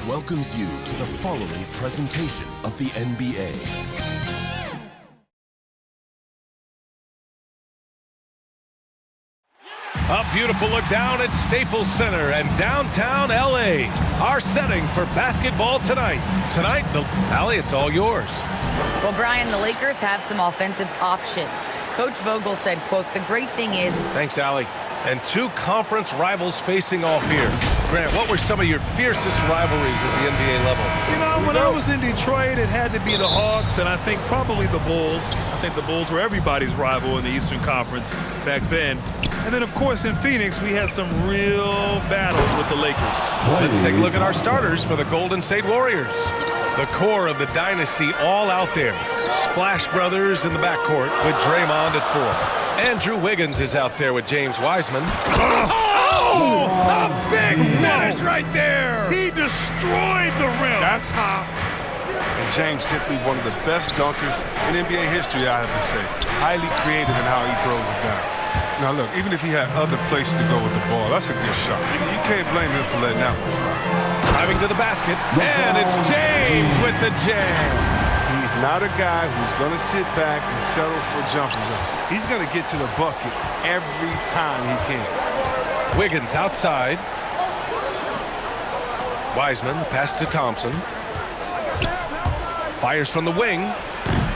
welcomes you to the following presentation of the NBA. A beautiful look down at Staples Center and downtown LA. Our setting for basketball tonight. Tonight, Allie, it's all yours. Well, Brian, the Lakers have some offensive options. Coach Vogel said, quote, "The great thing is..." Thanks, Allie. And two conference rivals facing off here. Grant, what were some of your fiercest rivalries at the NBA level? You know, when I was in Detroit, it had to be the Hawks, and I think probably the Bulls. I think the Bulls were everybody's rival in the Eastern Conference back then. And then, of course, in Phoenix, we had some real battles with the Lakers. Let's take a look at our starters for the Golden State Warriors. The core of the dynasty all out there. Splash Brothers in the backcourt with Draymond at 4. Andrew Wiggins is out there with James Wiseman. Oh! A big finish right there! He destroyed the rim. That's how. And James simply one of the best dunkers in NBA history, I have to say. Highly creative in how he throws it down. Now look, even if he had other places to go with the ball, that's a good shot. You can't blame him for letting that one fly. Driving to the basket, and it's James with the jam. He's not a guy who's going to sit back and settle for jumpers. He's going to get to the bucket every time he can. Wiggins outside. Wiseman, pass to Thompson. Fires from the wing.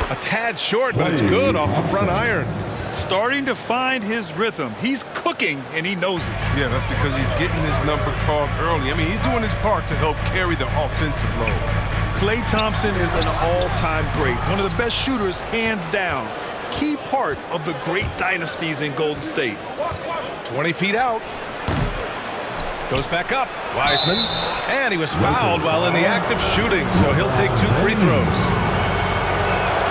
A tad short, but it's good off the front iron. Starting to find his rhythm. He's cooking, and he knows it. Yeah, that's because he's getting his number called early. I mean, he's doing his part to help carry the offensive load. Klay Thompson is an all-time great. One of the best shooters, hands down. Key part of the great dynasties in Golden State. 20 feet out. Goes back up. Wiseman. And he was fouled while in the act of shooting, so he'll take 2 free throws.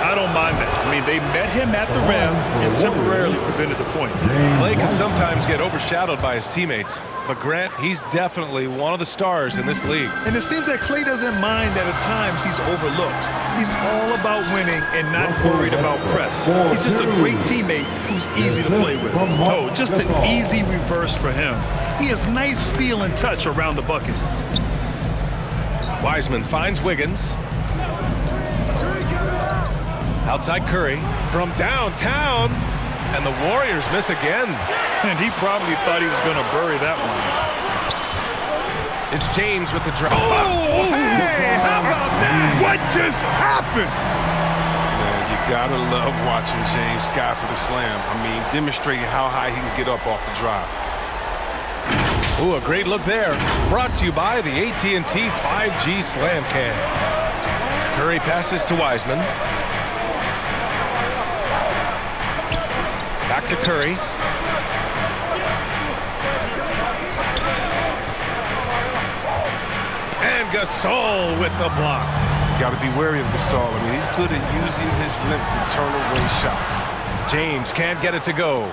I don't mind that. I mean, they met him at the rim and temporarily prevented the points. Klay can sometimes get overshadowed by his teammates, but Grant, he's definitely one of the stars in this league. And it seems that Klay doesn't mind that at times he's overlooked. He's all about winning and not worried about press. He's just a great teammate who's easy to play with. Oh, just an easy reverse for him. He has nice feel and touch around the bucket. Wiseman finds Wiggins. Outside Curry from downtown, and the Warriors miss again. And he probably thought he was going to bury that one. It's James with the drop. Oh, hey, how about that? What just happened? Man, you gotta love watching James sky for the slam. I mean, demonstrating how high he can get up off the drive. Ooh, a great look there. Brought to you by the AT&T 5G Slam Cam. Curry passes to Wiseman. Back to Curry. And Gasol with the block. Got to be wary of Gasol. I mean, he's good at using his length to turn away shots. James can't get it to go.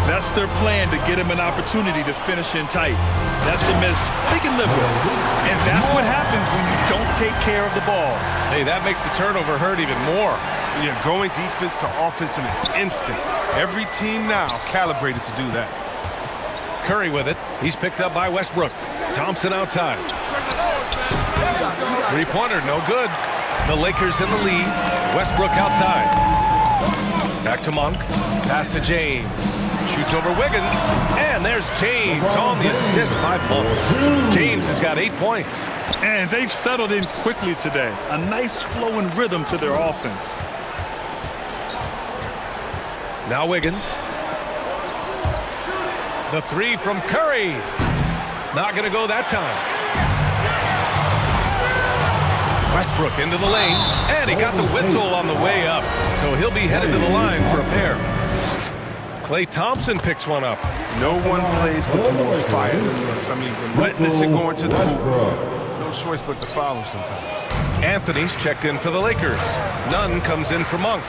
That's their plan, to get him an opportunity to finish in tight. That's a miss they can live with. And that's what happens when you don't take care of the ball. Hey, that makes the turnover hurt even more. Yeah, going defense to offense in an instant. Every team now calibrated to do that. Curry with it. He's picked up by Westbrook. Thompson outside. Three-pointer, no good. The Lakers in the lead. Westbrook outside. Back to Monk. Pass to James. Shoots over Wiggins. And there's James on the assist by Monk. James has got 8 points. And they've settled in quickly today. A nice flowing rhythm to their offense. Now Wiggins. The three from Curry. Not going to go that time. Westbrook into the lane. And he got the whistle on the way up. So he'll be headed to the line for a pair. Klay Thompson picks one up. No one plays with more fire than this. I mean, relentless at going to the hoop. No choice but to follow sometimes. Anthony's checked in for the Lakers. Nunn comes in for Monk.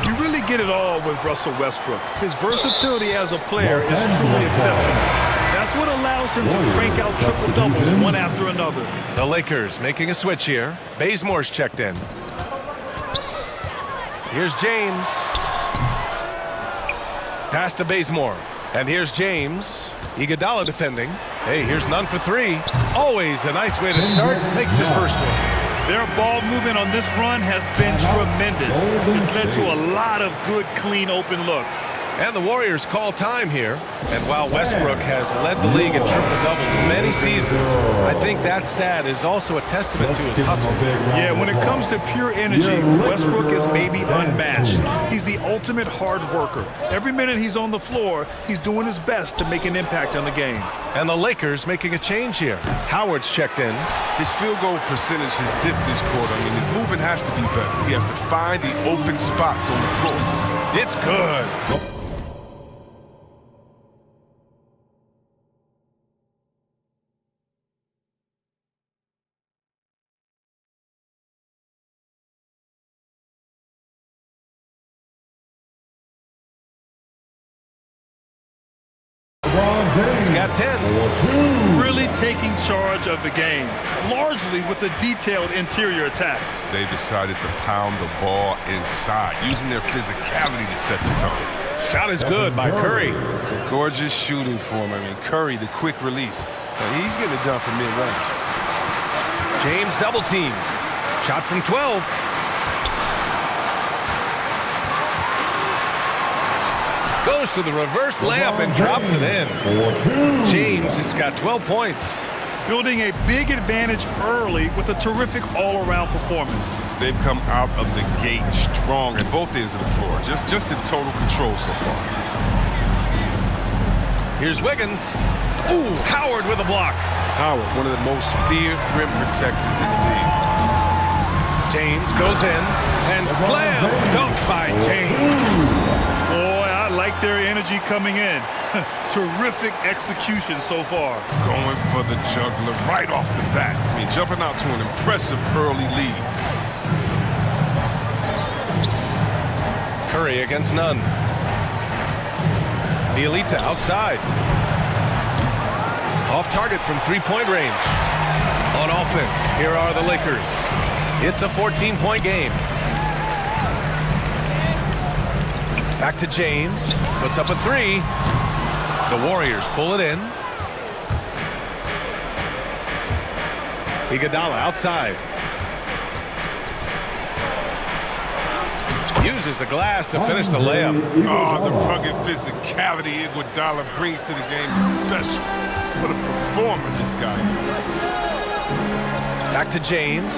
You really get it all with Russell Westbrook. His versatility as a player is truly exceptional. That's what allows him to crank out triple-doubles one after another. The Lakers making a switch here. Bazemore's checked in. Here's James. Pass to Bazemore. And here's James. Iguodala defending. Hey, here's none for three. Always a nice way to start. Makes his first one. Their ball movement on this run has been tremendous. It's led to a lot of good, clean, open looks. And the Warriors call time here. And while Westbrook has led the league in triple-doubles many seasons, I think that stat is also a testament to his hustle. Yeah, when it comes to pure energy, Westbrook is maybe unmatched. He's the ultimate hard worker. Every minute he's on the floor, he's doing his best to make an impact on the game. And the Lakers making a change here. Howard's checked in. His field goal percentage has dipped this quarter. I mean, his movement has to be better. He has to find the open spots on the floor. It's good. He's got 10. Really taking charge of the game, largely with a detailed interior attack. They decided to pound the ball inside, using their physicality to set the tone. Shot is good by Curry. A gorgeous shooting form. I mean, Curry, the quick release. He's getting it done from mid-range. James double team. Shot from 12. Goes to the reverse layup and drops it in. James has got 12 points. Building a big advantage early with a terrific all-around performance. They've come out of the gate strong at both ends of the floor. Just in total control so far. Here's Wiggins. Ooh, Howard with a block. Howard, one of the most feared rim protectors in the league. James goes in and slam dunk by James. Boy, I like their energy coming in. Terrific execution so far. Going for the juggler right off the bat. I mean, jumping out to an impressive early lead. Curry against none. Bielitsa outside. Off target from three-point range. On offense, here are the Lakers. It's a 14-point game. Back to James. Puts up a three. The Warriors pull it in. Iguodala outside. Uses the glass to finish the layup. Oh, the rugged physicality Iguodala brings to the game is special. What a performer this guy is. Back to James.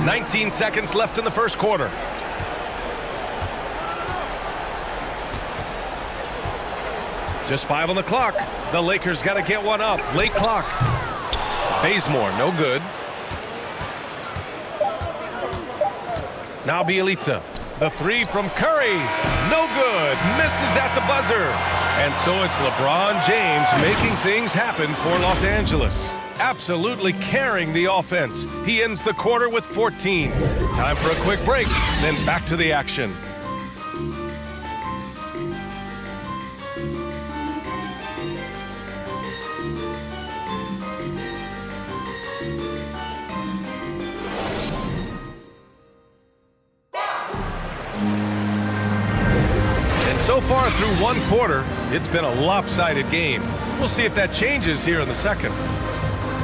19 seconds left in the first quarter. Just 5 on the clock. The Lakers got to get one up. Late clock. Bazemore, no good. Now Bielitsa. The three from Curry. No good. Misses at the buzzer. And so it's LeBron James making things happen for Los Angeles. Absolutely carrying the offense. He ends the quarter with 14. Time for a quick break, then back to the action. And so far through one quarter, it's been a lopsided game. We'll see if that changes here in the second.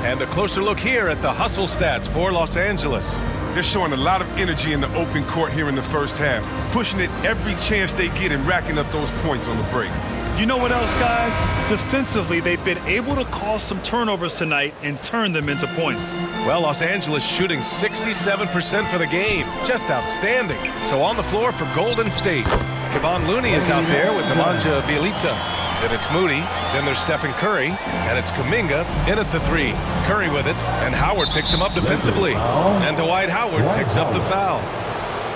And a closer look here at the hustle stats for Los Angeles. They're showing a lot of energy in the open court here in the first half, pushing it every chance they get and racking up those points on the break. You know what else, guys? Defensively, they've been able to cause some turnovers tonight and turn them into points. Well, Los Angeles shooting 67% for the game. Just outstanding. So on the floor for Golden State. Kevon Looney is out there with Nemanja Bielitsa. Then it's Moody, then there's Stephen Curry, and it's Kuminga in at the three. Curry with it, and Howard picks him up defensively. And Dwight Howard picks up the foul.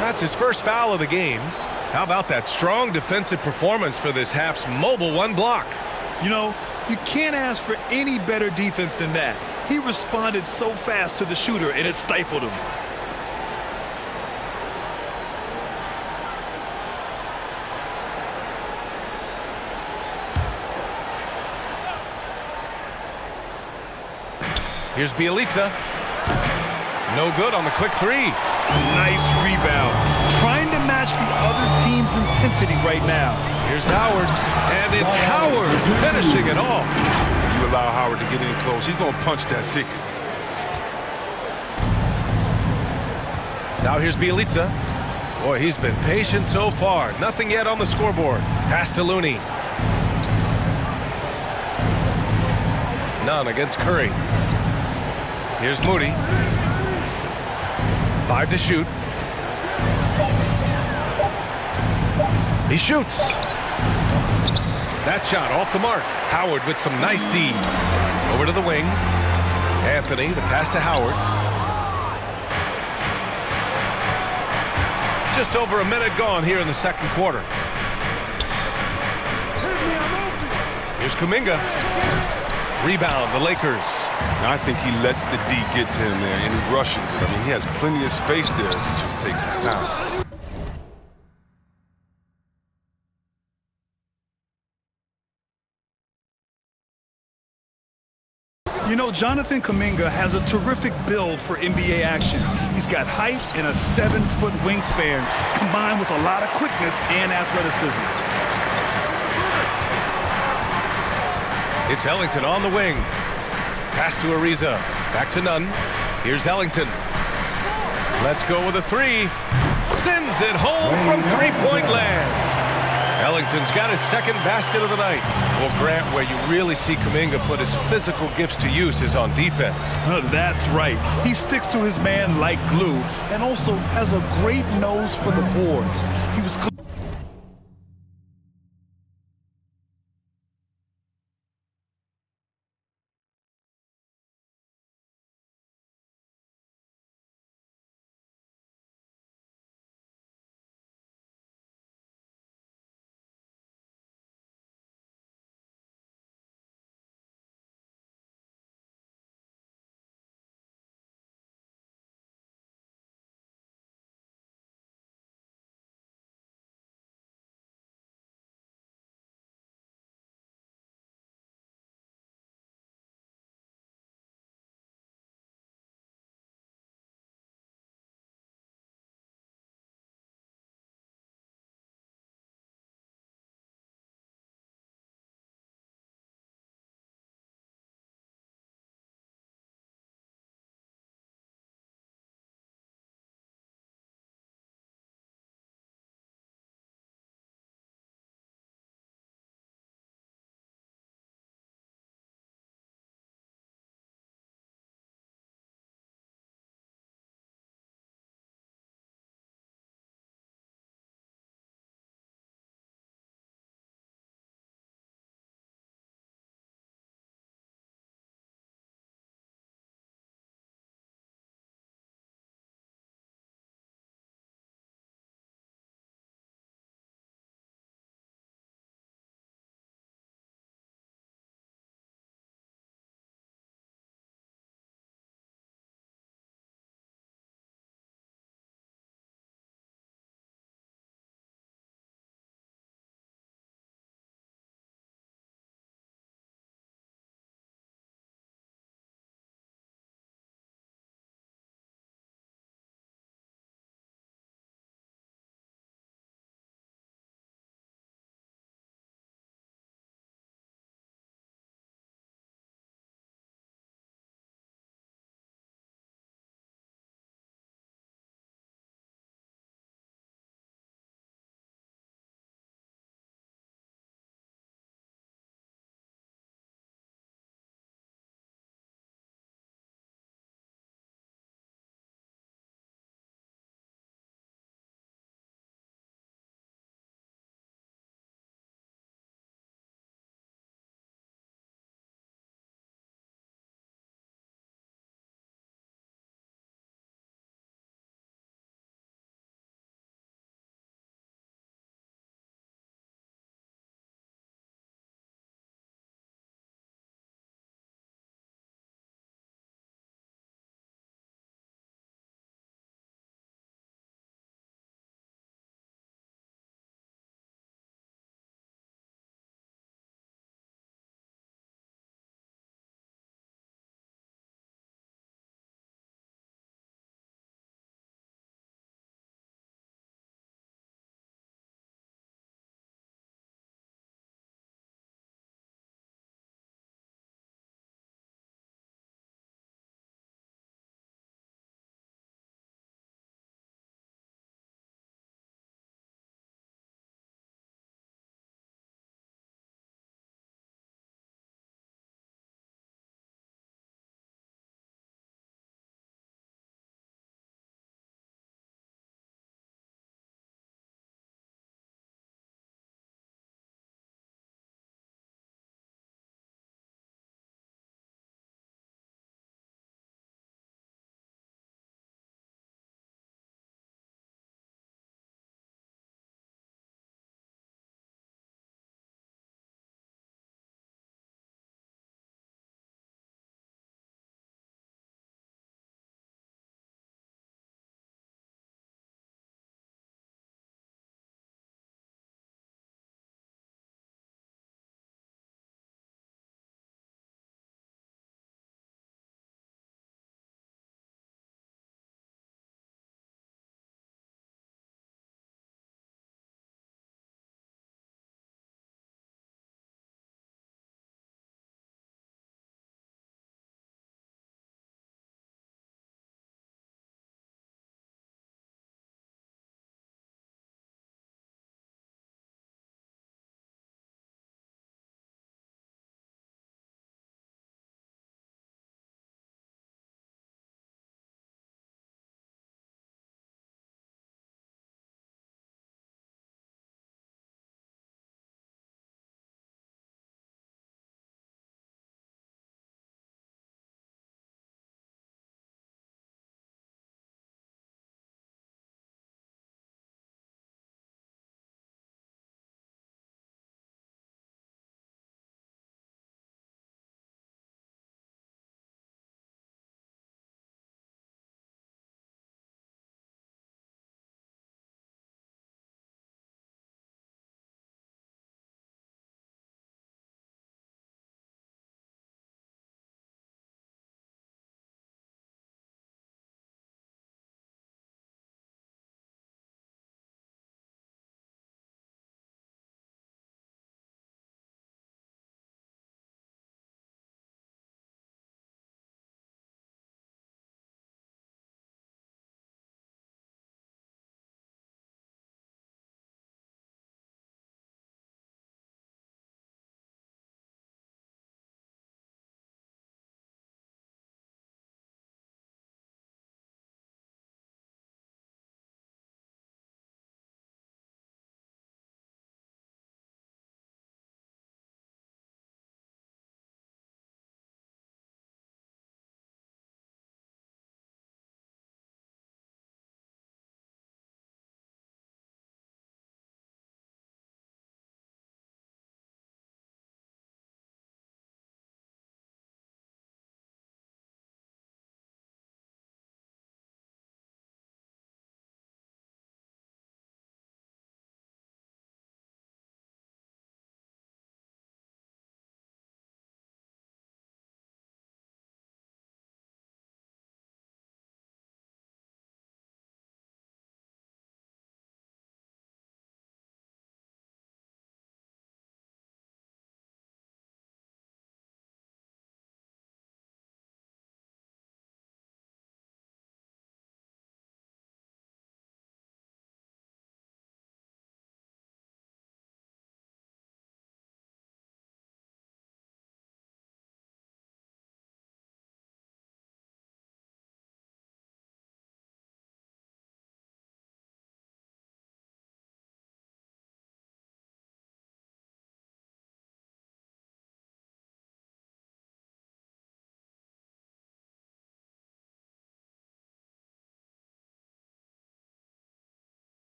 That's his first foul of the game. How about that strong defensive performance for this half's mobile one block? You know, you can't ask for any better defense than that. He responded so fast to the shooter, and it stifled him. Here's Bielitsa. No good on the quick three. Nice rebound. Trying to match match the other team's intensity right now. Here's Howard, and it's Howard finishing it off. You allow Howard to get in close, he's going to punch that ticket. Now here's Bielitsa. Boy, he's been patient so far. Nothing yet on the scoreboard. Pass to Looney. None against Curry. Here's Moody. 5 to shoot. He shoots. That shot off the mark. Howard with some nice D. Over to the wing. Anthony, the pass to Howard. Just over a minute gone here in the second quarter. Here's Kuminga. Rebound, the Lakers. Now, I think he lets the D get to him there, and he rushes it. I mean, he has plenty of space there if he just takes his time. You know, Jonathan Kuminga has a terrific build for NBA action. He's got height and a 7-foot wingspan, combined with a lot of quickness and athleticism. It's Ellington on the wing. Pass to Ariza. Back to Nunn. Here's Ellington. Let's go with a three. Sends it home from three-point land. Ellington's got his second basket of the night. Well, Grant, where you really see Kuminga put his physical gifts to use is on defense. That's right. He sticks to his man like glue and also has a great nose for the boards. He was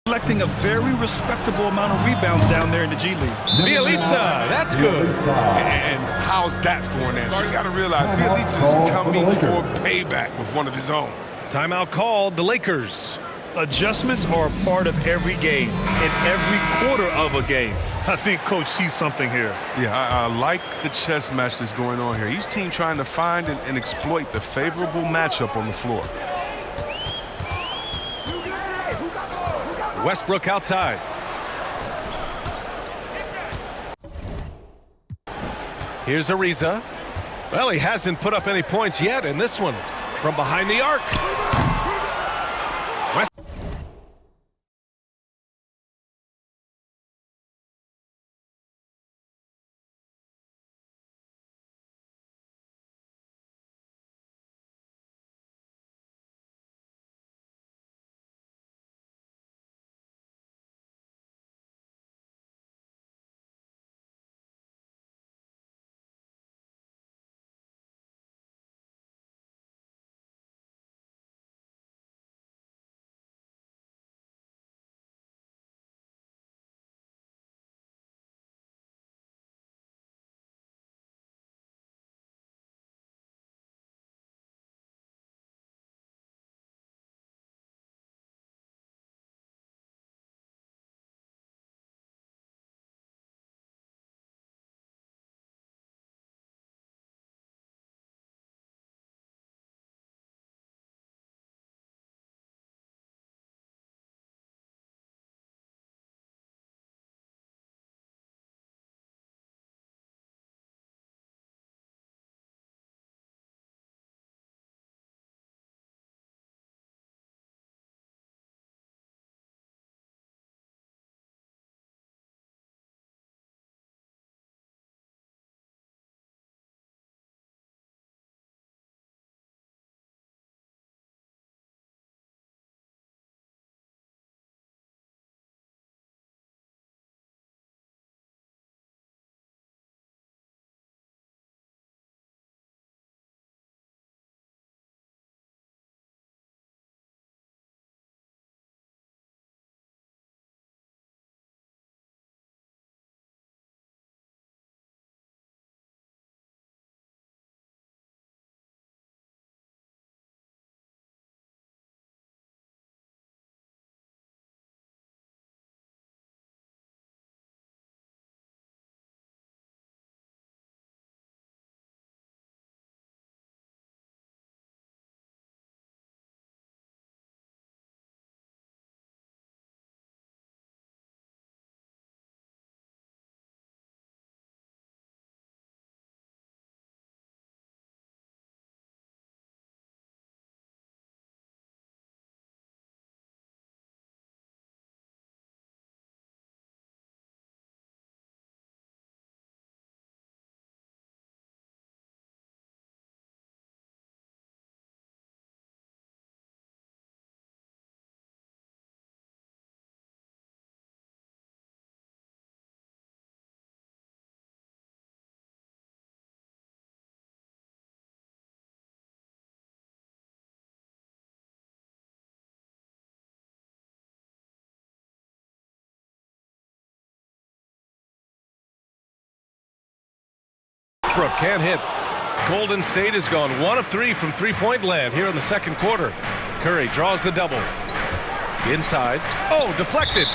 Collecting a very respectable amount of rebounds down there in the G League. Bielitsa, that's good. And how's that for an answer? You got to realize Bielitsa's coming for payback with one of his own. Timeout called, the Lakers. Adjustments are a part of every game, in every quarter of a game. I think Coach sees something here. Yeah, I like the chess match that's going on here. Each team trying to find and exploit the favorable matchup on the floor. Westbrook outside. Here's Ariza. Well, he hasn't put up any points yet in this one. From behind the arc. Westbrook can't hit. Golden State has gone 1 of 3 from three-point land here in the second quarter. Curry draws the double. Inside. Oh, deflected.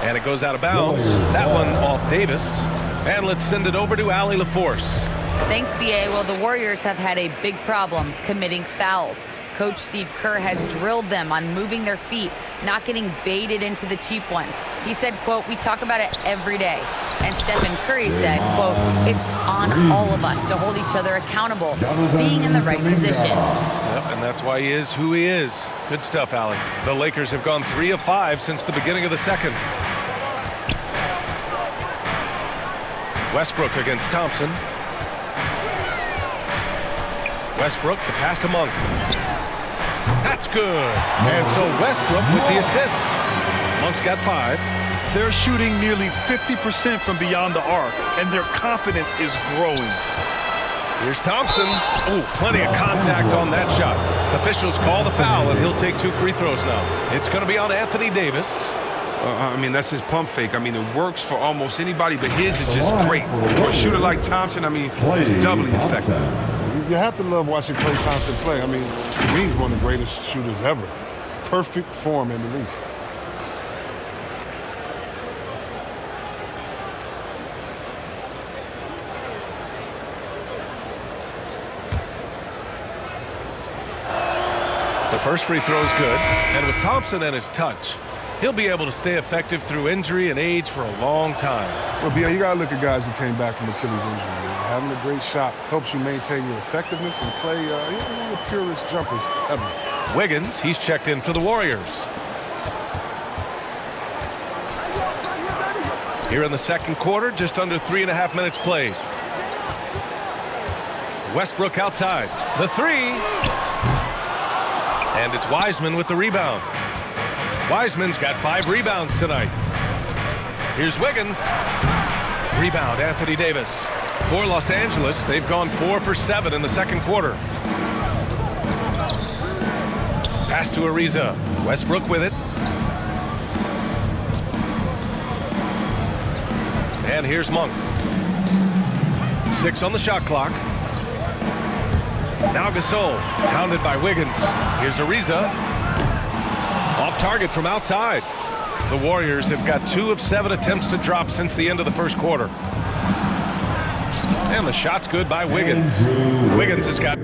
And it goes out of bounds. That one off Davis. And let's send it over to Allie LaForce. Thanks, B.A. Well, the Warriors have had a big problem committing fouls. Coach Steve Kerr has drilled them on moving their feet, not getting baited into the cheap ones. He said, quote, "We talk about it every day." And Stephen Curry said, quote, "It's on all of us to hold each other accountable, being in the right position." Yep, and that's why he is who he is. Good stuff, Allie. The Lakers have gone 3 of 5 since the beginning of the second. Westbrook against Thompson. Westbrook, the pass to Monk. That's good. And so Westbrook with the assist. Monk's got 5. They're shooting nearly 50% from beyond the arc, and their confidence is growing. Here's Thompson. Oh, plenty of contact on that shot. Officials call the foul, and he'll take 2 free throws now. It's going to be on Anthony Davis. I mean, that's his pump fake. I mean, it works for almost anybody, but his is just great. For a shooter like Thompson, I mean, it's doubly effective. You have to love watching Klay Thompson play. I mean, to me, he's one of the greatest shooters ever. Perfect form in the least. The first free throw is good, and with Thompson and his touch, he'll be able to stay effective through injury and age for a long time. Well, B.A., you got to look at guys who came back from Achilles injury. Man. Having a great shot helps you maintain your effectiveness, and Klay, he's one of the purest jumpers ever. Wiggins, he's checked in for the Warriors. Here in the second quarter, just under 3.5 minutes played. Westbrook outside. The three. And it's Wiseman with the rebound. Wiseman's got 5 rebounds tonight. Here's Wiggins. Rebound, Anthony Davis. For Los Angeles, they've gone 4 for 7 in the second quarter. Pass to Ariza. Westbrook with it. And here's Monk. 6 on the shot clock. Now Gasol, pounded by Wiggins. Here's Ariza. Off target from outside. The Warriors have got 2 of 7 attempts to drop since the end of the first quarter. And the shot's good by Wiggins. Wiggins has got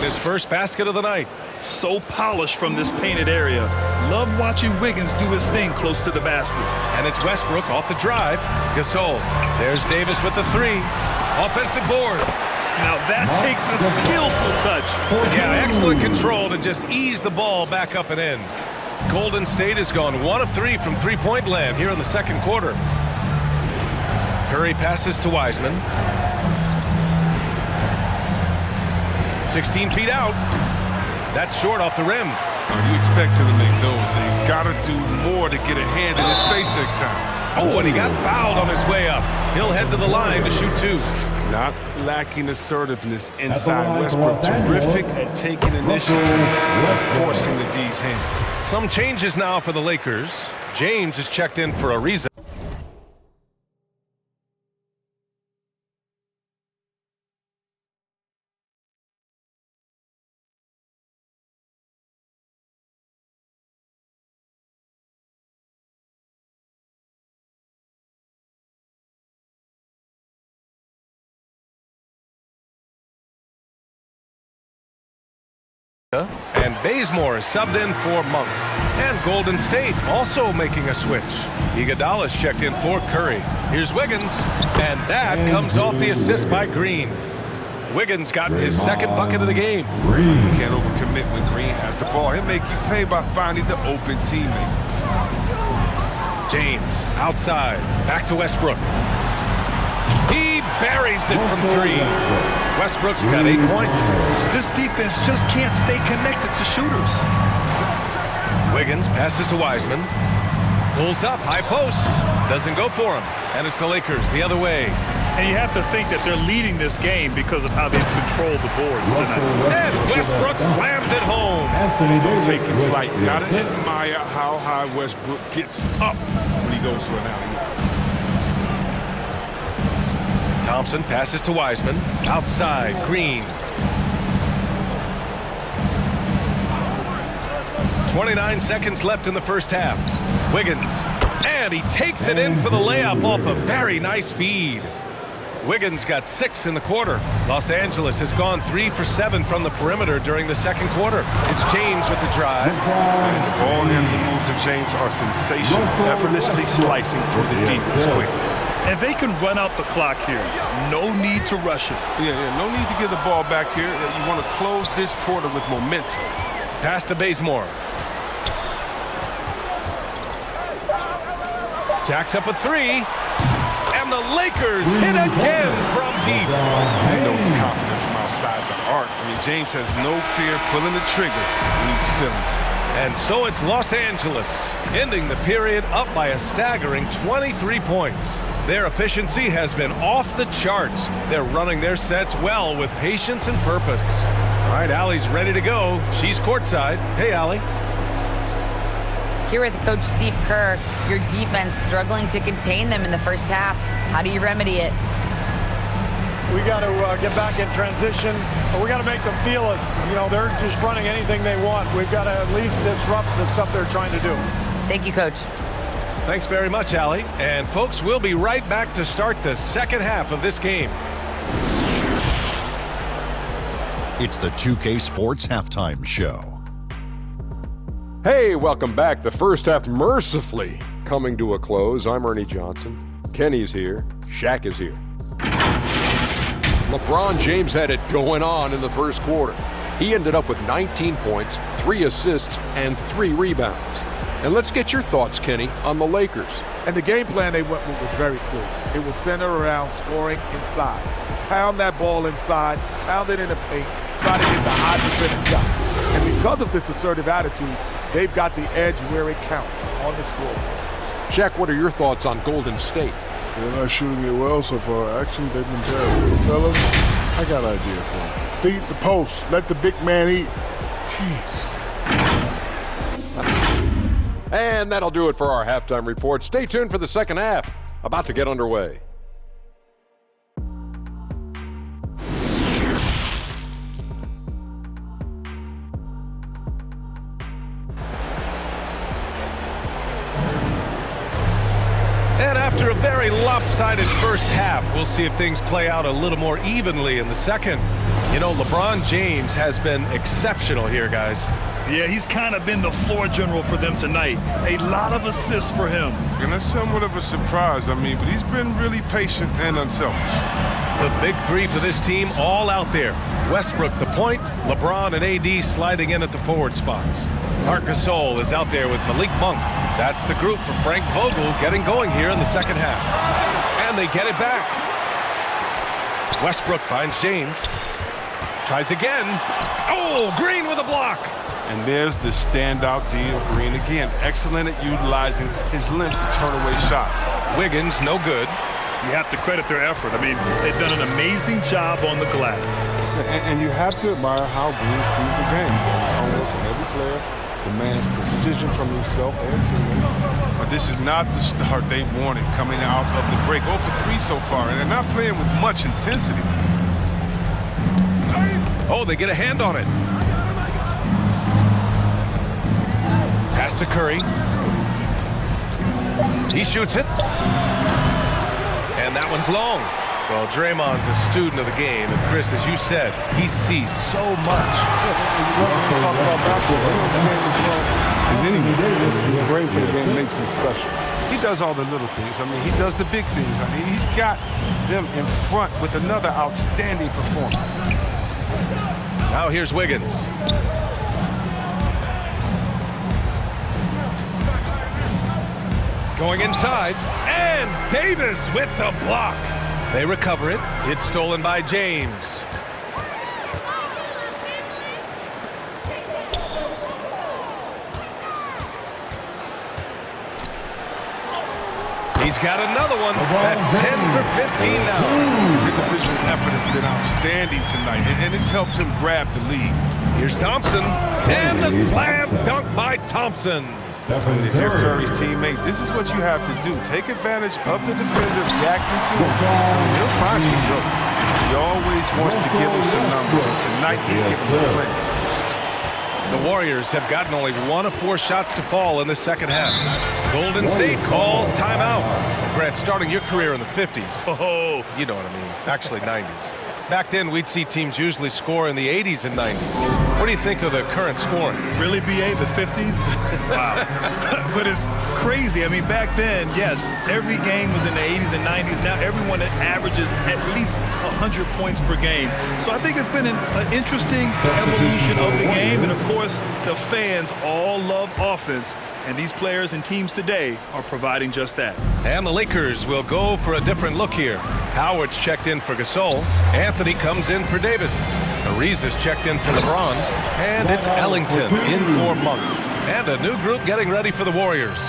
His first basket of the night. So polished from this painted area. Love watching Wiggins do his thing close to the basket. And it's Westbrook off the drive. Gasol. There's Davis with the three. Offensive board. Now that takes a skillful touch. Yeah, excellent control to just ease the ball back up and in. Golden State has gone 1 of 3 from three-point land here in the second quarter. Curry passes to Wiseman. 16 feet out. That's short off the rim. You expect him to make those. They got to do more to get a hand in his face next time. Oh, and he got fouled on his way up. He'll head to the line to shoot 2. Not lacking assertiveness inside Westbrook. Terrific at taking initiative and forcing the D's hand. Some changes now for the Lakers. James is checked in for a reason. And Bazemore is subbed in for Monk. And Golden State also making a switch. Iguodala's checked in for Curry. Here's Wiggins. And that comes off the assist by Green. Wiggins got his second bucket of the game. You can't overcommit when Green has the ball. He'll make you pay by finding the open teammate. James outside. Back to Westbrook. He buries it from 3. Westbrook's got 8 points. This defense just can't stay connected to shooters. Wiggins passes to Wiseman. Pulls up, high post. Doesn't go for him. And it's the Lakers the other way. And you have to think that they're leading this game because of how they've controlled the boards tonight. And Westbrook slams it home. Taking flight. Gotta admire how high Westbrook gets up when he goes for an alley-oop. Thompson passes to Wiseman. Outside, Green. 29 seconds left in the first half. Wiggins. And he takes it in for the layup off a very nice feed. Wiggins got 6 in the quarter. Los Angeles has gone 3 for 7 from the perimeter during the second quarter. It's James with the drive. And the ball handling moves of James are sensational. Effortlessly slicing through the defense quickly. And they can run out the clock here. No need to rush it. Yeah, no need to give the ball back here. You want to close this quarter with momentum. Pass to Bazemore. Jacks up a 3. And the Lakers hit again from deep. You know he's confident from outside the arc. I mean, James has no fear pulling the trigger when he's feeling it. And so it's Los Angeles, ending the period up by a staggering 23 points. Their efficiency has been off the charts. They're running their sets well with patience and purpose. All right, Allie's ready to go. She's courtside. Hey, Allie. Here with Coach Steve Kerr, your defense struggling to contain them in the first half. How do you remedy it? We got to get back in transition, but we got to make them feel us. You know, they're just running anything they want. We've got to at least disrupt the stuff they're trying to do. Thank you, Coach. Thanks very much, Allie. And folks, we'll be right back to start the second half of this game. It's the 2K Sports Halftime Show. Hey, welcome back. The first half mercifully coming to a close. I'm Ernie Johnson. Kenny's here. Shaq is here. LeBron James had it going on in the first quarter. He ended up with 19 points, 3 assists, and 3 rebounds. And let's get your thoughts, Kenny, on the Lakers. And the game plan they went with was very clear. It was centered around scoring inside. Pound that ball inside, pound it in the paint, try to get the high percentage shot. And because of this assertive attitude, they've got the edge where it counts on the score. Shaq, what are your thoughts on Golden State? They're not shooting it well so far. Actually, they've been terrible. Fellas, I got an idea for them. Feed the post. Let the big man eat. Jeez. And that'll do it for our halftime report. Stay tuned for the second half. About to get underway. And after a very lopsided first half, we'll see if things play out a little more evenly in the second. You know, LeBron James has been exceptional here, guys. Yeah, he's kind of been the floor general for them tonight. A lot of assists for him. And that's somewhat of a surprise, but he's been really patient and unselfish. The big three for this team all out there. Westbrook the point, LeBron and AD sliding in at the forward spots. Marc Gasol is out there with Malik Monk. That's the group for Frank Vogel getting going here in the second half. And they get it back. Westbrook finds James. Tries again. Oh, Green with a block. And there's the standout deal, Green again. Excellent at utilizing his length to turn away shots. Wiggins, no good. You have to credit their effort. They've done an amazing job on the glass. And you have to admire how Green sees the game. His homework on every player demands precision from himself and teammates. But this is not the start they wanted coming out of the break. 0 for 3 so far, and they're not playing with much intensity. Oh, they get a hand on it. Pass to Curry. He shoots it. And that one's long. Well, Draymond's a student of the game, and Chris, as you said, he sees so much. You talk about basketball. The game is as anyone. His brain for the game makes him special. He does all the little things. He does the big things. He's got them in front with another outstanding performance. Now here's Wiggins. Going inside, and Davis with the block. They recover it. It's stolen by James. He's got another one. That's 10 for 15 now. His individual effort has been outstanding tonight, and it's helped him grab the lead. Here's Thompson, and the slam dunk by Thompson. If you're Curry's teammate, this is what you have to do. Take advantage of the defender reacting to him. He'll find you, bro. He always wants to give him some numbers, and tonight he's giving him plenty. The Warriors have gotten only 1 of 4 shots to fall in the second half. Golden State calls timeout. Grant, starting your career in the 50s. Oh, you know what I mean. Actually, 90s. Back then, we'd see teams usually score in the 80s and 90s. What do you think of the current scoring? Really, BA, the 50s? Wow. But it's crazy. Back then, yes, every game was in the 80s and 90s. Now everyone averages at least 100 points per game. So I think it's been an interesting evolution of the game. And, of course, the fans all love offense. And these players and teams today are providing just that. And the Lakers will go for a different look here. Howard's checked in for Gasol. Anthony comes in for Davis. Ariza's checked in for LeBron. And it's Ellington in for Monk. And a new group getting ready for the Warriors.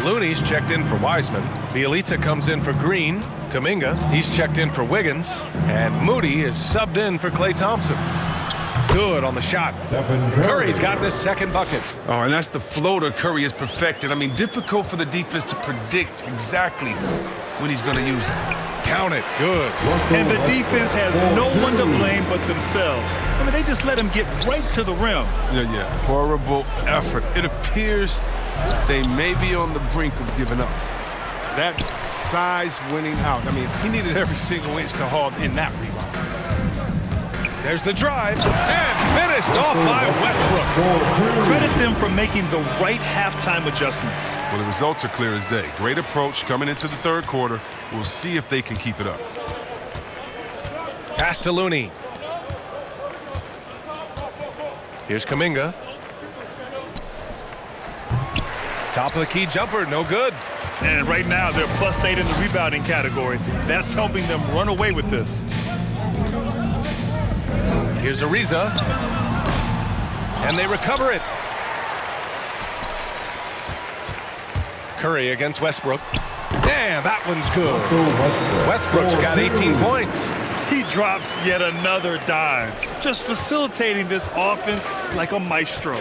Looney's checked in for Wiseman. Bielitsa comes in for Green. Kuminga, he's checked in for Wiggins. And Moody is subbed in for Klay Thompson. Good on the shot. Curry's gotten his second bucket. Oh, and that's the floater Curry has perfected. Difficult for the defense to predict exactly when he's going to use it. Count it. Good. And the defense has no one to blame but themselves. They just let him get right to the rim. Yeah. Horrible effort. It appears they may be on the brink of giving up. That's size winning out. He needed every single inch to haul in that rebound. There's the drive, and finished off by Westbrook. Credit them for making the right halftime adjustments. Well, the results are clear as day. Great approach coming into the third quarter. We'll see if they can keep it up. Pass to Looney. Here's Kuminga. Top of the key jumper, no good. And right now, they're +8 in the rebounding category. That's helping them run away with this. Here's Ariza. And they recover it. Curry against Westbrook. Damn, that one's good. Westbrook's got 18 points. He drops yet another dime, just facilitating this offense like a maestro.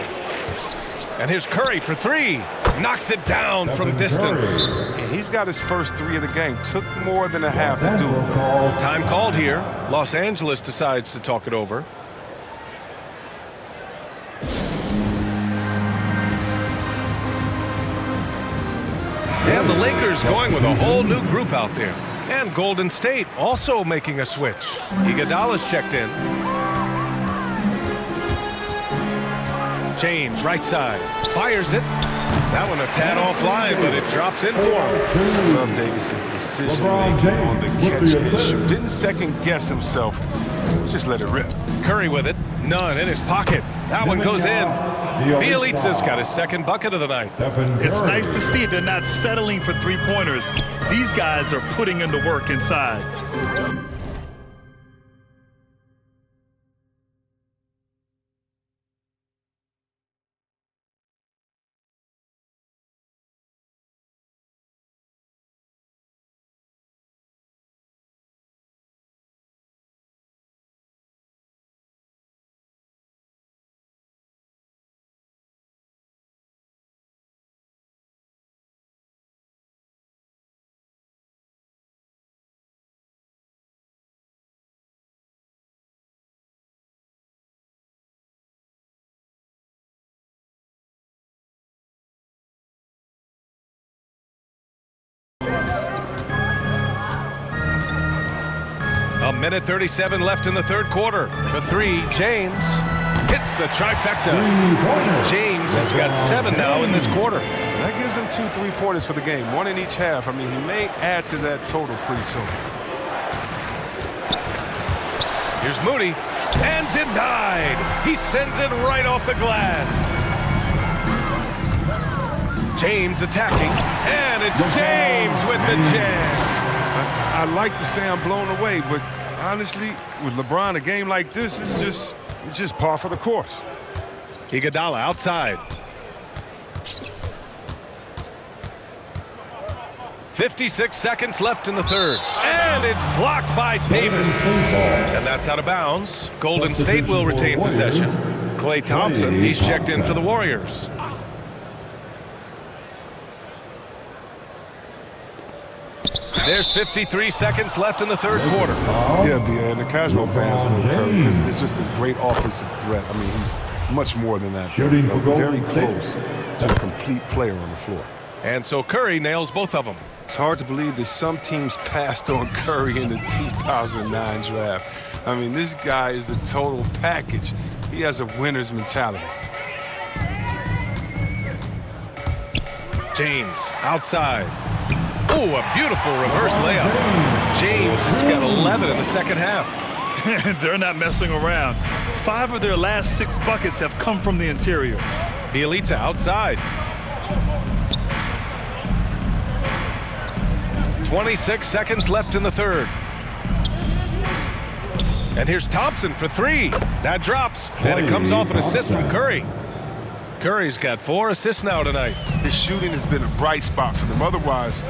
And here's Curry for 3. Knocks it down from distance. And he's got his first 3 of the game. Took more than a half to do it. Time called here. Los Angeles decides to talk it over. And the Lakers going with a whole new group out there. And Golden State also making a switch. Iguodala's checked in. James, right side, fires it. That one a tad offline, but it drops in for him. Love Davis's decision-making on the catch and shoot. Didn't second-guess himself. Just let it rip. Curry with it. None in his pocket. That one goes in. Bielitsa's got his second bucket of the night. It's nice to see they're not settling for three-pointers. These guys are putting in the work inside. A minute 37 left in the third quarter. For three, James hits the trifecta. James has got 7 now in this quarter. That gives him 2 3-pointers for the game, 1 in each half. I mean, he may add to that total pretty soon. Here's Moody, and denied. He sends it right off the glass. James attacking, and it's James with the jam. I'd like to say I'm blown away, but honestly, with LeBron, a game like this, it's just par for the course. Iguodala outside. 56 seconds left in the third. And it's blocked by Davis. And that's out of bounds. Golden State will retain possession. Klay Thompson, he's checked in for the Warriors. There's 53 seconds left in the third quarter. Yeah, and the casual fans know Curry. It's just a great offensive threat. I mean, he's much more than that. Very close to a complete player on the floor. And so Curry nails both of them. It's hard to believe that some teams passed on Curry in the 2009 draft. I mean, this guy is the total package. He has a winner's mentality. James outside. Oh, a beautiful reverse layup. James has got 11 in the second half. They're not messing around. 5 of their last 6 buckets have come from the interior. Bielitsa outside. 26 seconds left in the third. And here's Thompson for 3. That drops, and it comes off an assist from Curry. Curry's got 4 assists now tonight. His shooting has been a bright spot for them. Otherwise,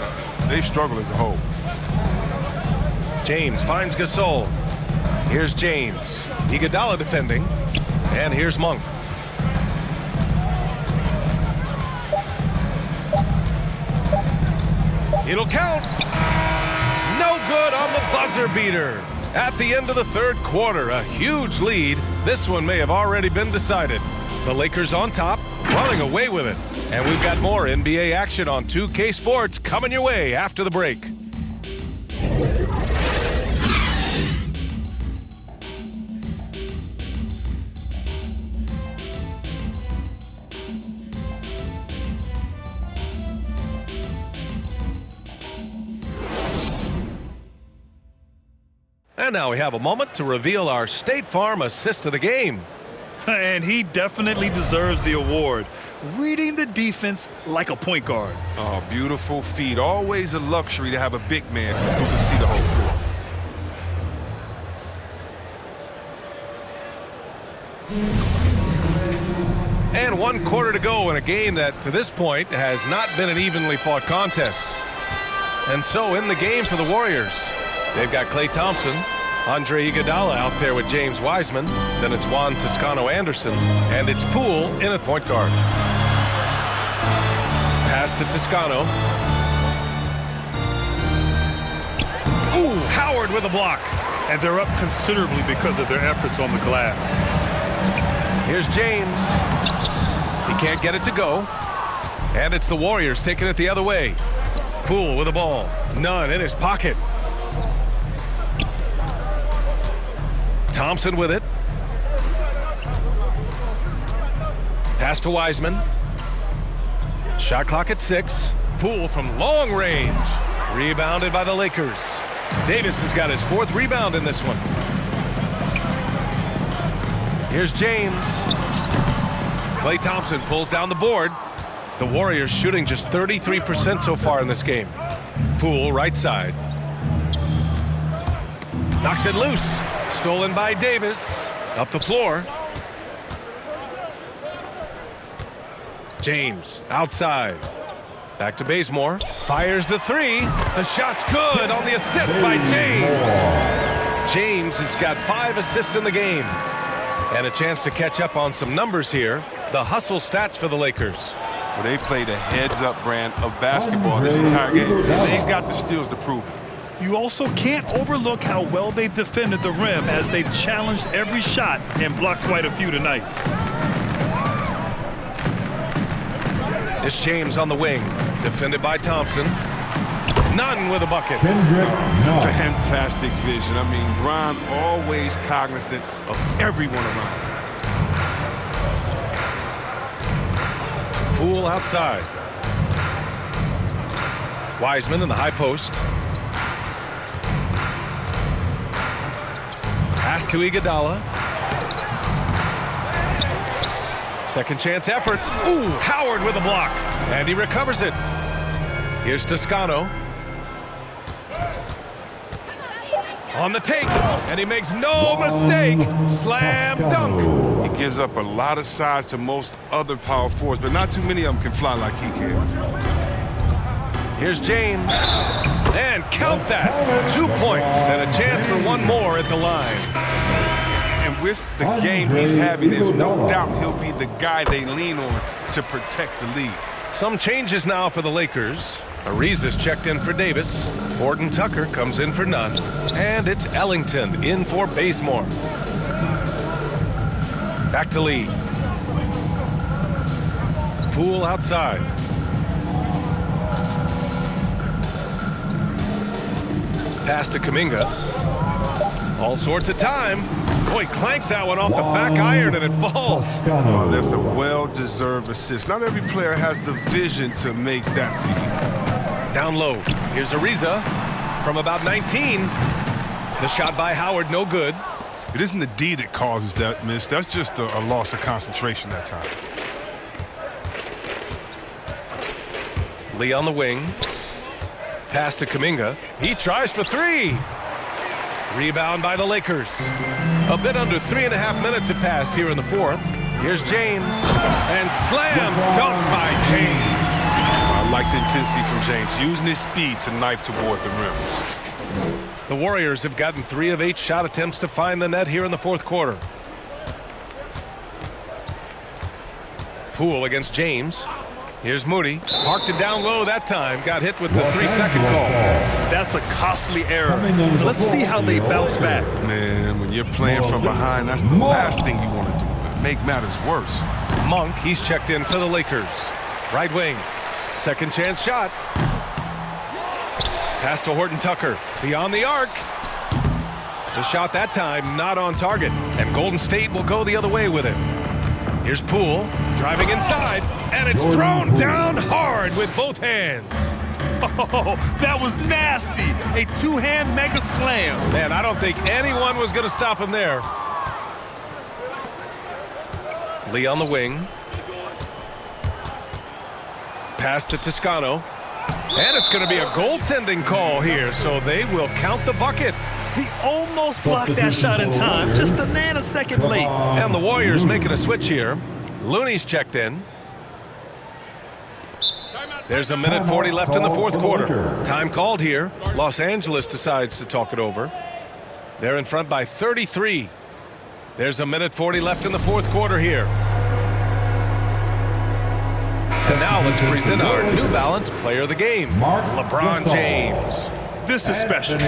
they've struggled as a whole. James finds Gasol. Here's James. Iguodala defending. And here's Monk. It'll count. No good on the buzzer beater. At the end of the third quarter, a huge lead. This one may have already been decided. The Lakers on top, running away with it. And we've got more NBA action on 2K Sports coming your way after the break. And now we have a moment to reveal our State Farm assist of the game. And he definitely deserves the award. Reading the defense like a point guard. Oh, beautiful feet. Always a luxury to have a big man who can see the whole floor. And 1 quarter to go in a game that, to this point, has not been an evenly fought contest. And so in the game for the Warriors, they've got Klay Thompson, Andre Iguodala out there with James Wiseman. Then it's Juan Toscano-Anderson. And it's Poole in at point guard. Pass to Toscano. Ooh, Howard with a block. And they're up considerably because of their efforts on the glass. Here's James. He can't get it to go. And it's the Warriors taking it the other way. Poole with the ball. None in his pocket. Thompson with it. Pass to Wiseman. Shot clock at 6. Poole from long range. Rebounded by the Lakers. Davis has got his 4th rebound in this one. Here's James. Klay Thompson pulls down the board. The Warriors shooting just 33% so far in this game. Poole, right side. Knocks it loose. Stolen by Davis. Up the floor. James, outside. Back to Bazemore. Fires the 3. The shot's good on the assist by James. James has got 5 assists in the game. And a chance to catch up on some numbers here. The hustle stats for the Lakers. Well, they played a heads-up brand of basketball this entire game. They've got the steals to prove it. You also can't overlook how well they've defended the rim as they've challenged every shot and blocked quite a few tonight. It's James on the wing. Defended by Thompson. Nunn with a bucket. Fantastic vision. I mean, Bron always cognizant of everyone around him. Poole outside. Wiseman in the high post. Pass to Iguodala. Second chance effort. Ooh, Howard with a block. And he recovers it. Here's Toscano. On the take. And he makes no mistake. Slam dunk. He gives up a lot of size to most other power forwards, but not too many of them can fly like he can. Here's James. And count that. 2 points and a chance for one more at the line. And with the game he's having, there's no doubt he'll be the guy they lean on to protect the lead. Some changes now for the Lakers. Ariza's checked in for Davis. Horton Tucker comes in for Nunn. And it's Ellington in for Bazemore. Back to Lee. Poole outside. Pass to Kuminga. All sorts of time. Boy, clanks that one off the back iron and it falls. Oh, that's a well-deserved assist. Not every player has the vision to make that feed. Down low. Here's Ariza from about 19. The shot by Howard, no good. It isn't the D that causes that miss. That's just a loss of concentration that time. Lee on the wing. Pass to Kuminga. He tries for 3. Rebound by the Lakers. A bit under 3.5 minutes have passed here in the 4th. Here's James. And slam dunk by James. I like the intensity from James, using his speed to knife toward the rim. The Warriors have gotten 3 of 8 shot attempts to find the net here in the 4th quarter. Poole against James. Here's Moody. Parked it down low that time. Got hit with the 3-second call. That's a costly error. Let's see how they bounce back. Man, when you're playing from behind, that's the last thing you want to do. Make matters worse. Monk, he's checked in for the Lakers. Right wing. Second chance shot. Pass to Horton Tucker. Beyond the arc. The shot that time not on target. And Golden State will go the other way with it. Here's Poole driving inside. And it's thrown down hard with both hands. Oh, that was nasty. A 2-hand mega slam. Man, I don't think anyone was going to stop him there. Lee on the wing. Pass to Toscano. And it's going to be a goaltending call here, so they will count the bucket. He almost blocked that shot in time, just a nanosecond late. And the Warriors making a switch here. Looney's checked in. There's 1:40 left in the 4th quarter. Time called here. Los Angeles decides to talk it over. They're in front by 33. There's 1:40 left in the 4th quarter here. And now let's present our New Balance Player of the Game, LeBron James. This is special.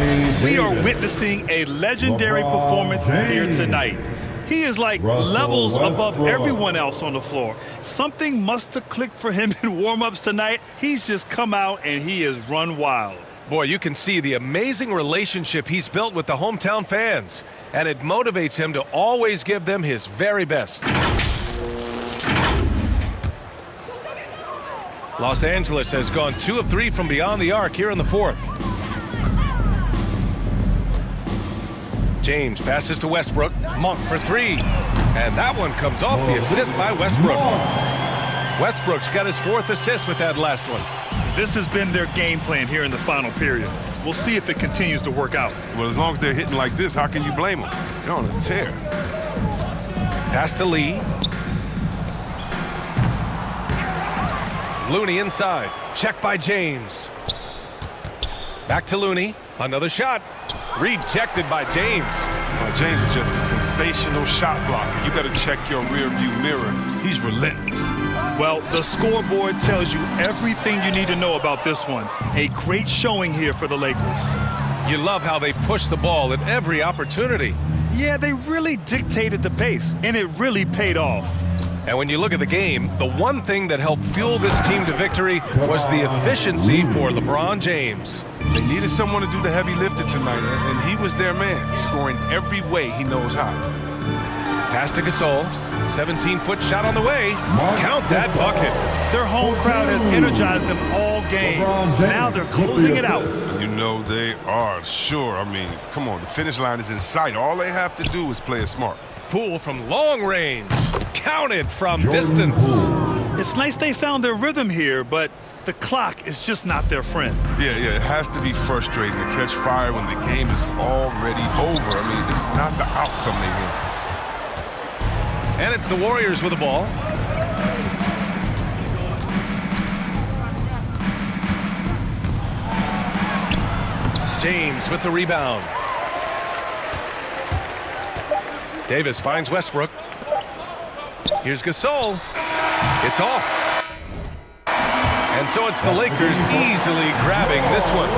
We are witnessing a legendary performance here tonight. He is like levels above everyone else on the floor. Something must have clicked for him in warm-ups tonight. He's just come out and he has run wild. Boy, you can see the amazing relationship he's built with the hometown fans, and it motivates him to always give them his very best. Los Angeles has gone 2 of 3 from beyond the arc here in the fourth. James passes to Westbrook. Monk for 3. And that one comes off the assist by Westbrook. Westbrook's got his 4th assist with that last one. This has been their game plan here in the final period. We'll see if it continues to work out. Well, as long as they're hitting like this, how can you blame them? They're on a tear. Pass to Lee. Looney inside. Check by James. Back to Looney. Another shot. Rejected by James. Well, James is just a sensational shot blocker. You better check your rearview mirror. He's relentless. Well, the scoreboard tells you everything you need to know about this one. A great showing here for the Lakers. You love how they push the ball at every opportunity. Yeah, they really dictated the pace, and it really paid off. And when you look at the game, the one thing that helped fuel this team to victory was the efficiency for LeBron James. They needed someone to do the heavy lifting tonight, and he was their man, scoring every way he knows how. Pass to Gasol. 17-foot shot on the way. Count that bucket. Their home crowd has energized them all game. Now they're closing it out. You know they are, sure. I mean, come on, the finish line is in sight. All they have to do is play it smart. Poole from long range. Counted from distance. It's nice they found their rhythm here, but the clock is just not their friend. Yeah, it has to be frustrating to catch fire when the game is already over. I mean, it's not the outcome they want. And it's the Warriors with the ball. James with the rebound. Davis finds Westbrook. Here's Gasol. It's off. And so it's the Lakers easily grabbing this one.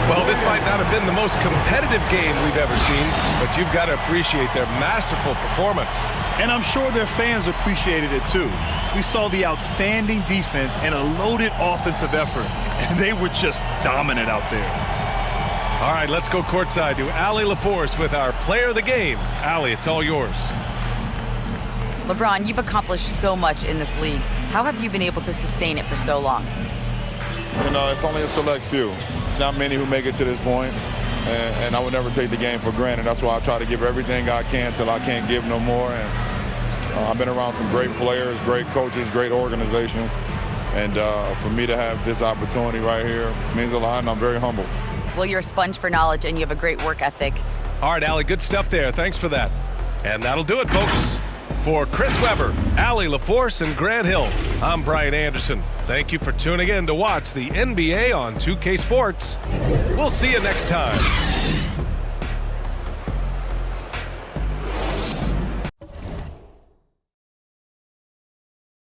Well, this might not have been the most competitive game we've ever seen, but you've got to appreciate their masterful performance. And I'm sure their fans appreciated it too. We saw the outstanding defense and a loaded offensive effort, and they were just dominant out there. All right, let's go courtside to Allie LaForce with our player of the game. Allie, it's all yours. LeBron, you've accomplished so much in this league. How have you been able to sustain it for so long? You know, it's only a select few. It's not many who make it to this point, and I would never take the game for granted. That's why I try to give everything I can till I can't give no more. And I've been around some great players, great coaches, great organizations, and for me to have this opportunity right here means a lot, and I'm very humble. Well, you're a sponge for knowledge, and you have a great work ethic. All right, Allie, good stuff there. Thanks for that. And that'll do it, folks. For Chris Webber, Allie LaForce, and Grant Hill, I'm Brian Anderson. Thank you for tuning in to watch the NBA on 2K Sports. We'll see you next time.